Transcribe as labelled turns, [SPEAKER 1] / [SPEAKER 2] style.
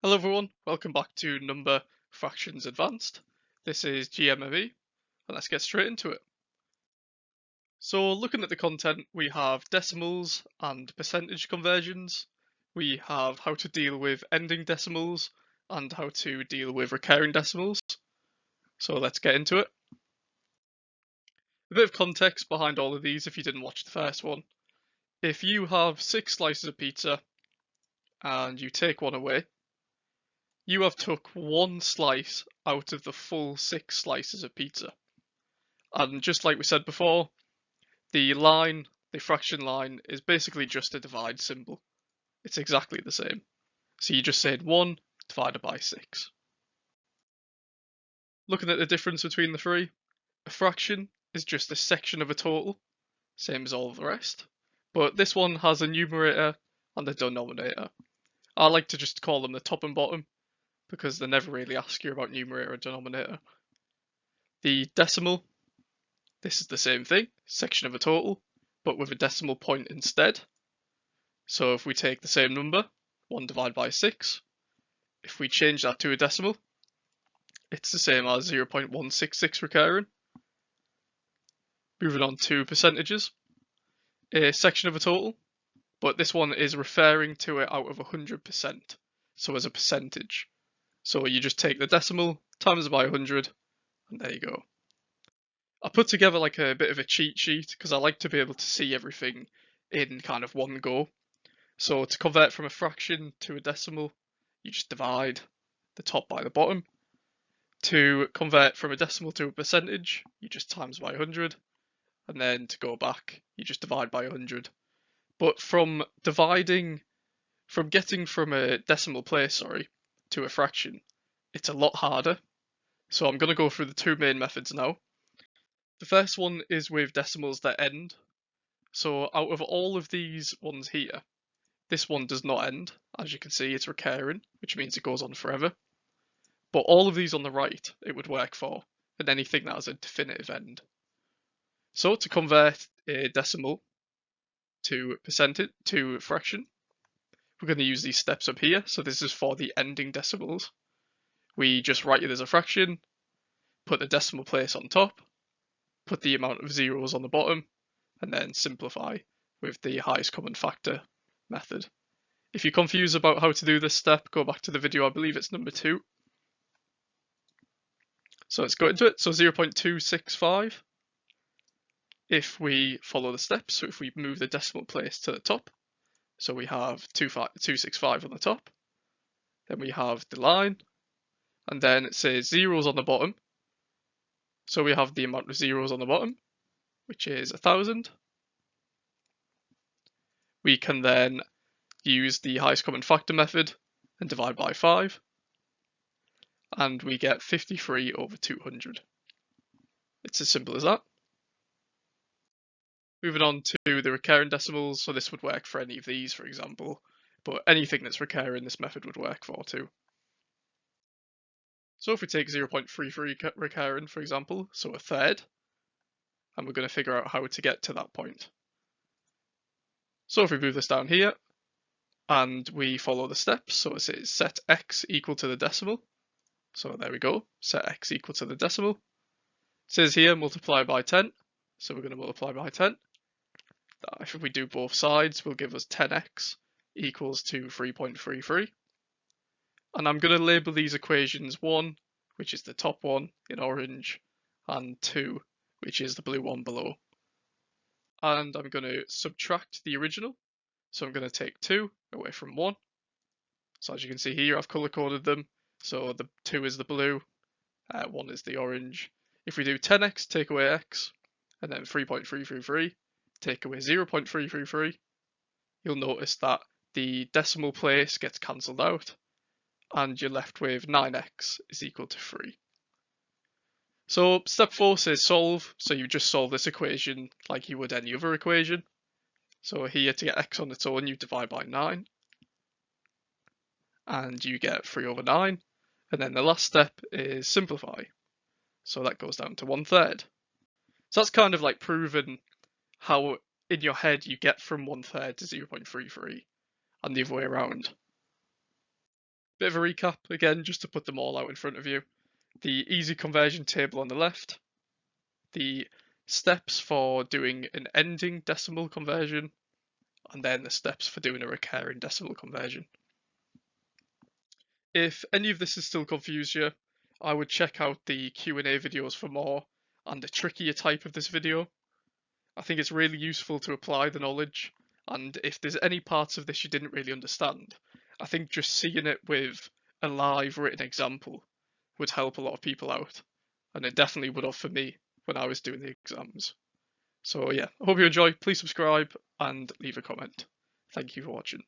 [SPEAKER 1] Hello everyone, welcome back to Number Fractions Advanced. This is GMME, and let's get straight into it. So looking at the content, we have decimals and percentage conversions. We have how to deal with ending decimals and how to deal with recurring decimals. So let's get into it. A bit of context behind all of these if you didn't watch the first one. If you have 6 slices of pizza and you take one away, you have took one slice out of the full 6 slices of pizza. And just like we said before, the fraction line, is basically just a divide symbol. It's exactly the same. So you just said 1 divided by 6. Looking at the difference between the three, a fraction is just a section of a total, same as all of the rest. But this one has a numerator and a denominator. I like to just call them the top and bottom because they never really ask you about numerator or denominator. The decimal, this is the same thing, section of a total, but with a decimal point instead. So if we take the same number, 1 divided by 6, if we change that to a decimal, it's the same as 0.166 recurring. Moving on to percentages, a section of a total, but this one is referring to it out of 100%, so as a percentage. So you just take the decimal, times it by 100, and there you go. I put together like a bit of a cheat sheet because I like to be able to see everything in kind of one go. So to convert from a fraction to a decimal, you just divide the top by the bottom. To convert from a decimal to a percentage, you just times by 100. And then to go back, you just divide by 100. But from getting from a decimal place, to a fraction, it's a lot harder. So I'm going to go through the two main methods now. The first one is with decimals that end. So out of all of these ones here, this one does not end. As you can see, it's recurring, which means it goes on forever. But all of these on the right, it would work for, and anything that has a definitive end. So to convert a decimal to percentage to fraction, we're going to use these steps up here. So this is for the ending decimals. We just write it as a fraction, put the decimal place on top, put the amount of zeros on the bottom, and then simplify with the highest common factor method. If you're confused about how to do this step, go back to the video, I believe it's number 2. So let's go into it. So 0.265, if we follow the steps, so if we move the decimal place to the top, so we have 265 on the top, then we have the line, and then it says zeros on the bottom, so we have the amount of zeros on the bottom, which is 1000. We can then use the highest common factor method and divide by 5, and we get 53 over 200. It's as simple as that. Moving on to the recurring decimals, so this would work for any of these, for example, but anything that's recurring, this method would work for too. So if we take 0.33 recurring, for example, so a third, and we're going to figure out how to get to that point. So if we move this down here, and we follow the steps, so it says set x equal to the decimal. So there we go, set x equal to the decimal. It says here multiply by 10, so we're going to multiply by 10. If we do both sides, will give us 10x equals to 3.33. And I'm going to label these equations 1, which is the top one in orange, and 2, which is the blue one below. And I'm going to subtract the original. So I'm going to take 2 away from 1. So as you can see here, I've color coded them. So the 2 is the blue, 1 is the orange. If we do 10x, take away x, and then 3.333, take away 0.333, you'll notice that the decimal place gets cancelled out, and you're left with 9x is equal to 3. So step 4 says solve, so you just solve this equation like you would any other equation. So here, to get x on its own, you divide by 9, and you get 3 over 9, and then the last step is simplify. So that goes down to 1/3. So that's kind of like proving how in your head you get from 1/3 to 0.33, and the other way around. Bit of a recap again, just to put them all out in front of you. The easy conversion table on the left, the steps for doing an ending decimal conversion, and then the steps for doing a recurring decimal conversion. If any of this is still confused you, I would check out the Q&A videos for more and the trickier type of this video. I think it's really useful to apply the knowledge, and if there's any parts of this you didn't really understand, I think just seeing it with a live written example would help a lot of people out, and it definitely would have for me when I was doing the exams. So yeah, I hope you enjoy. Please subscribe and leave a comment. Thank you for watching.